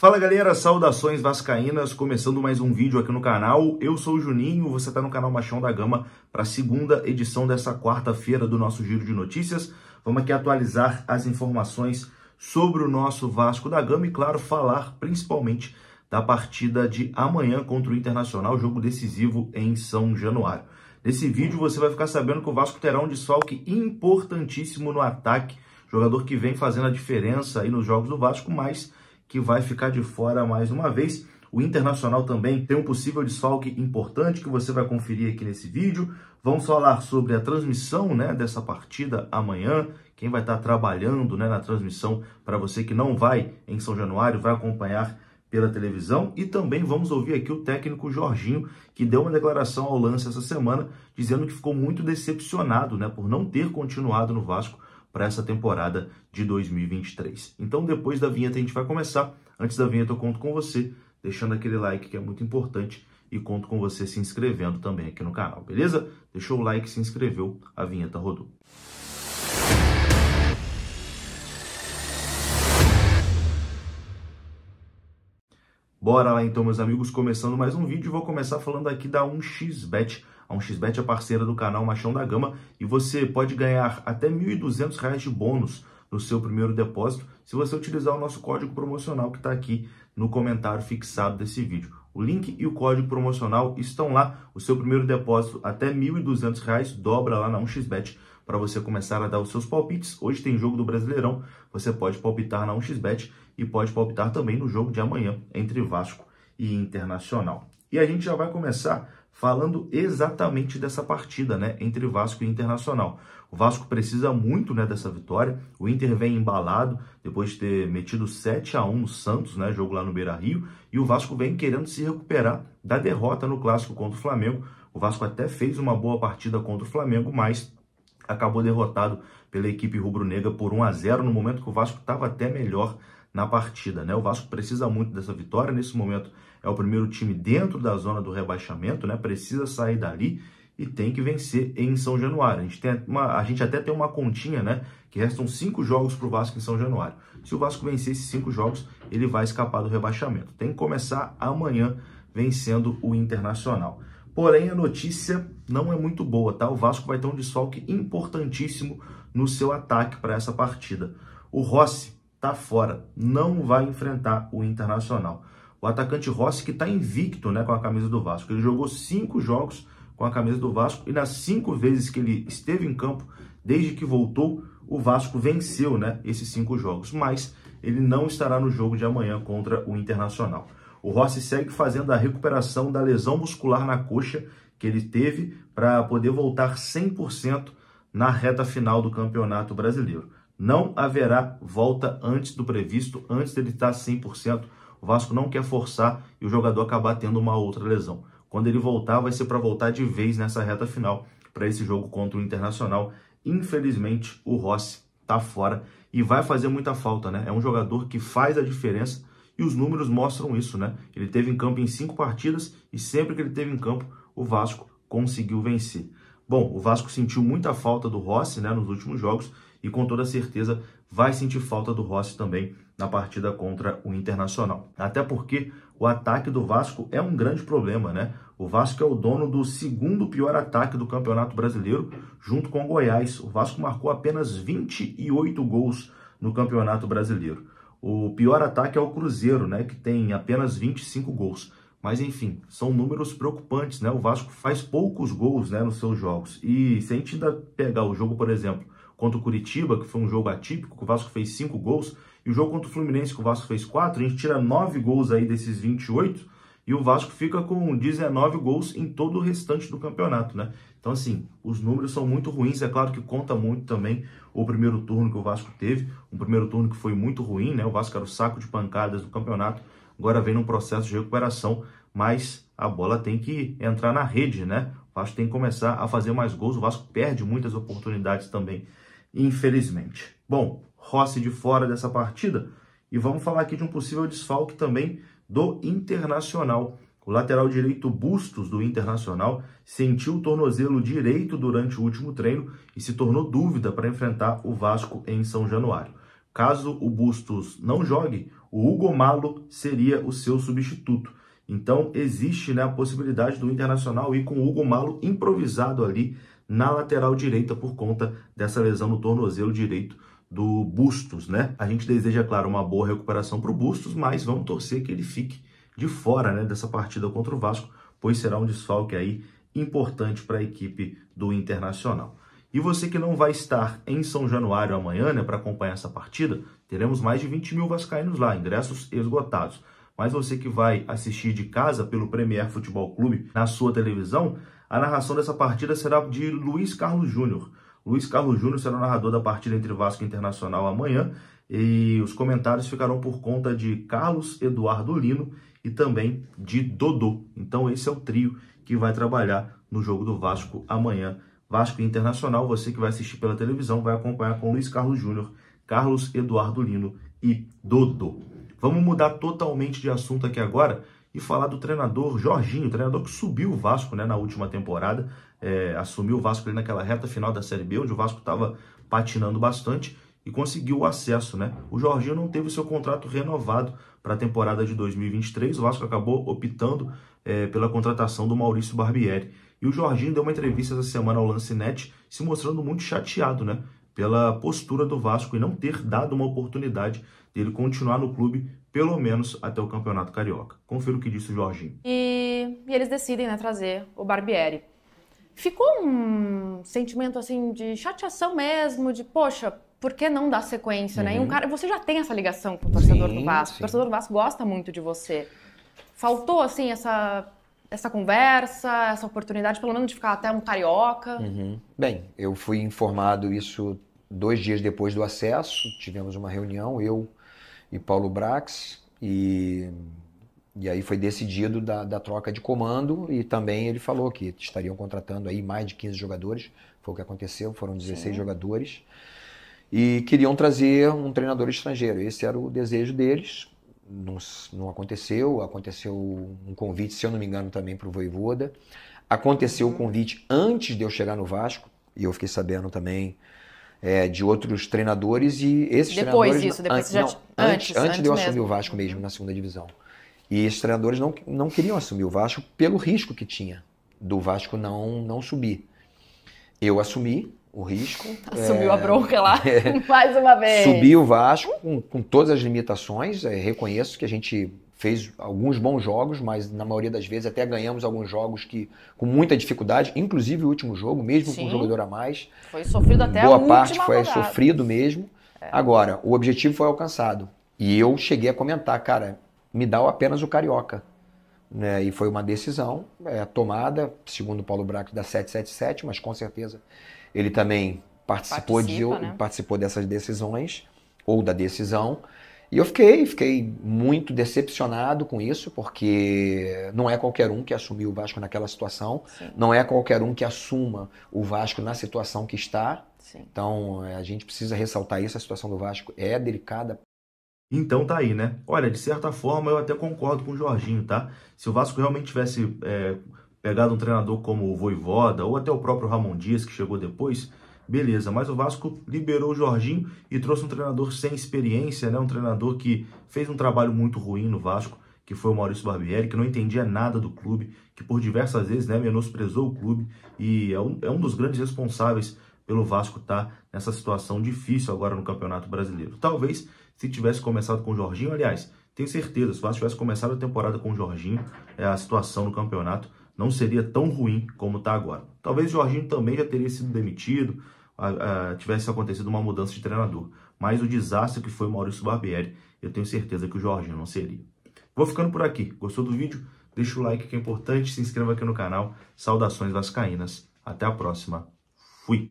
Fala galera, saudações vascaínas, começando mais um vídeo aqui no canal. Eu sou o Juninho, você está no canal Machão da Gama para a segunda edição dessa quarta-feira do nosso Giro de Notícias. Vamos aqui atualizar as informações sobre o nosso Vasco da Gama e, claro, falar principalmente da partida de amanhã contra o Internacional, jogo decisivo em São Januário. Nesse vídeo você vai ficar sabendo que o Vasco terá um desfalque importantíssimo no ataque, jogador que vem fazendo a diferença aí nos jogos do Vasco, mas que vai ficar de fora mais uma vez. O Internacional também tem um possível desfalque importante que você vai conferir aqui nesse vídeo. Vamos falar sobre a transmissão dessa partida amanhã, quem vai estar trabalhando na transmissão para você que não vai em São Januário, vai acompanhar pela televisão. E também vamos ouvir aqui o técnico Jorginho, que deu uma declaração ao Lance essa semana, dizendo que ficou muito decepcionado por não ter continuado no Vasco para essa temporada de 2023. Então, depois da vinheta a gente vai começar. Antes da vinheta eu conto com você, deixando aquele like que é muito importante, e conto com você se inscrevendo também aqui no canal, beleza? Deixou o like, se inscreveu, a vinheta rodou. Bora lá então, meus amigos, começando mais um vídeo. Vou começar falando aqui da 1xBet. A 1xBet é parceira do canal Machão da Gama e você pode ganhar até R$ 1.200 de bônus no seu primeiro depósito se você utilizar o nosso código promocional que está aqui no comentário fixado desse vídeo. O link e o código promocional estão lá. O seu primeiro depósito até R$ 1.200 dobra lá na 1xBet para você começar a dar os seus palpites. Hoje tem jogo do Brasileirão, você pode palpitar na 1xBet e pode palpitar também no jogo de amanhã entre Vasco e Internacional. E a gente já vai começar falando exatamente dessa partida entre Vasco e Internacional. O Vasco precisa muito dessa vitória. O Inter vem embalado depois de ter metido 7-1 no Santos, jogo lá no Beira-Rio, e o Vasco vem querendo se recuperar da derrota no clássico contra o Flamengo. O Vasco até fez uma boa partida contra o Flamengo, mas acabou derrotado pela equipe rubro-negra por 1-0 no momento que o Vasco estava até melhor na partida. O Vasco precisa muito dessa vitória. Nesse momento é o primeiro time dentro da zona do rebaixamento, precisa sair dali e tem que vencer em São Januário. A gente até tem uma continha, que restam 5 jogos para o Vasco em São Januário. Se o Vasco vencer esses 5 jogos, ele vai escapar do rebaixamento. Tem que começar amanhã vencendo o Internacional. Porém, a notícia não é muito boa, tá? O Vasco vai ter um desfalque importantíssimo no seu ataque para essa partida. O Rossi está fora, não vai enfrentar o Internacional. O atacante Rossi, que está invicto com a camisa do Vasco. Ele jogou 5 jogos com a camisa do Vasco e nas 5 vezes que ele esteve em campo, desde que voltou, o Vasco venceu esses 5 jogos. Mas ele não estará no jogo de amanhã contra o Internacional. O Rossi segue fazendo a recuperação da lesão muscular na coxa que ele teve para poder voltar 100% na reta final do Campeonato Brasileiro. Não haverá volta antes do previsto, antes dele estar 100%. O Vasco não quer forçar e o jogador acabar tendo uma outra lesão. Quando ele voltar, vai ser para voltar de vez nessa reta final para esse jogo contra o Internacional. Infelizmente, o Rossi está fora e vai fazer muita falta, É um jogador que faz a diferença e os números mostram isso, Ele teve em campo em 5 partidas e sempre que ele teve em campo, o Vasco conseguiu vencer. Bom, o Vasco sentiu muita falta do Rossi, nos últimos jogos e com toda certeza vai sentir falta do Rossi também na partida contra o Internacional. Até porque o ataque do Vasco é um grande problema, O Vasco é o dono do segundo pior ataque do Campeonato Brasileiro, junto com o Goiás. O Vasco marcou apenas 28 gols no Campeonato Brasileiro. O pior ataque é o Cruzeiro, que tem apenas 25 gols. Mas, enfim, são números preocupantes, O Vasco faz poucos gols, nos seus jogos. E se a gente ainda pegar o jogo, por exemplo, contra o Curitiba, que foi um jogo atípico, que o Vasco fez 5 gols, e o jogo contra o Fluminense, que o Vasco fez 4, a gente tira 9 gols aí desses 28, e o Vasco fica com 19 gols em todo o restante do campeonato, Então, assim, os números são muito ruins. É claro que conta muito também o primeiro turno que o Vasco teve, um primeiro turno que foi muito ruim, O Vasco era o saco de pancadas do campeonato, agora vem num processo de recuperação, mas a bola tem que entrar na rede, O Vasco tem que começar a fazer mais gols, o Vasco perde muitas oportunidades também, infelizmente. Bom, Rossi de fora dessa partida e vamos falar aqui de um possível desfalque também do Internacional. O lateral direito Bustos do Internacional sentiu o tornozelo direito durante o último treino e se tornou dúvida para enfrentar o Vasco em São Januário. Caso o Bustos não jogue, o Hugo Malo seria o seu substituto. Então existe, né, a possibilidade do Internacional ir com o Hugo Malo improvisado ali na lateral direita por conta dessa lesão no tornozelo direito do Bustos, né? A gente deseja, claro, uma boa recuperação para o Bustos, mas vamos torcer que ele fique de fora, né, dessa partida contra o Vasco, pois será um desfalque aí importante para a equipe do Internacional. E você que não vai estar em São Januário amanhã, né, para acompanhar essa partida, teremos mais de 20 mil vascaínos lá, ingressos esgotados. Mas você que vai assistir de casa pelo Premier Futebol Clube na sua televisão, a narração dessa partida será de Luiz Carlos Júnior. Luiz Carlos Júnior será o narrador da partida entre Vasco e Internacional amanhã, e os comentários ficarão por conta de Carlos Eduardo Lino e também de Dodô. Então esse é o trio que vai trabalhar no jogo do Vasco amanhã. Vasco e Internacional, você que vai assistir pela televisão, vai acompanhar com Luiz Carlos Júnior, Carlos Eduardo Lino e Dodô. Vamos mudar totalmente de assunto aqui agora e falar do treinador Jorginho, treinador que subiu o Vasco, né, na última temporada, assumiu o Vasco ali naquela reta final da Série B, onde o Vasco estava patinando bastante e conseguiu o acesso, né? O Jorginho não teve o seu contrato renovado para a temporada de 2023, o Vasco acabou optando pela contratação do Maurício Barbieri. E o Jorginho deu uma entrevista essa semana ao Lance.net, se mostrando muito chateado, né, pela postura do Vasco e não ter dado uma oportunidade dele continuar no clube, pelo menos até o Campeonato Carioca. Confira o que disse o Jorginho. E eles decidem, né, trazer o Barbieri. Ficou um sentimento assim de chateação mesmo, de poxa, por que não dar sequência, né? E você já tem essa ligação com o torcedor do Vasco. Sim. O torcedor do Vasco gosta muito de você. Faltou assim essa conversa, essa oportunidade, pelo menos de ficar até um carioca. Bem, eu fui informado isso 2 dias depois do acesso. Tivemos uma reunião, eu e Paulo Brax, e aí foi decidido da troca de comando, e também ele falou que estariam contratando aí mais de 15 jogadores, foi o que aconteceu, foram 16 jogadores, e queriam trazer um treinador estrangeiro. Esse era o desejo deles. Não aconteceu um convite, se eu não me engano, também para o Vojvoda. Aconteceu o convite antes de eu chegar no Vasco, e eu fiquei sabendo também de outros treinadores, e esses depois treinadores... disso, depois Antes de eu assumir mesmo. o Vasco mesmo, na segunda divisão. E esses treinadores não queriam assumir o Vasco pelo risco que tinha do Vasco não subir. Eu assumi o risco. Assumiu a bronca lá, mais uma vez. Subi o Vasco com todas as limitações. Reconheço que a gente fez alguns bons jogos, mas na maioria das vezes até ganhamos alguns jogos com muita dificuldade, inclusive o último jogo, mesmo com um jogador a mais. Foi sofrido até a última boa parte foi rodada. sofrido mesmo. Agora, o objetivo foi alcançado. E eu cheguei a comentar, cara, me dá apenas o Carioca. Né? E foi uma decisão tomada, segundo o Paulo Brax, da 777, mas com certeza ele também participou dessas decisões, ou da decisão. E eu fiquei muito decepcionado com isso, porque não é qualquer um que assumiu o Vasco naquela situação, não é qualquer um que assuma o Vasco na situação que está. Então a gente precisa ressaltar isso, a situação do Vasco é delicada. Então tá aí, né? Olha, de certa forma eu até concordo com o Jorginho, tá? Se o Vasco realmente tivesse pegado um treinador como o Vojvoda, ou até o próprio Ramon Dias, que chegou depois, beleza, mas o Vasco liberou o Jorginho e trouxe um treinador sem experiência, né? Um treinador que fez um trabalho muito ruim no Vasco, que foi o Maurício Barbieri, que não entendia nada do clube, que por diversas vezes, né, menosprezou o clube, e é um dos grandes responsáveis pelo Vasco estar nessa situação difícil agora no Campeonato Brasileiro. Talvez, se tivesse começado com o Jorginho, aliás, tenho certeza, se o Vasco tivesse começado a temporada com o Jorginho, a situação no campeonato não seria tão ruim como está agora. Talvez o Jorginho também já teria sido demitido, tivesse acontecido uma mudança de treinador. Mas o desastre que foi o Maurício Barbieri, eu tenho certeza que o Jorginho não seria. Vou ficando por aqui. Gostou do vídeo? Deixa o like que é importante, se inscreva aqui no canal. Saudações vascaínas. Até a próxima. Fui!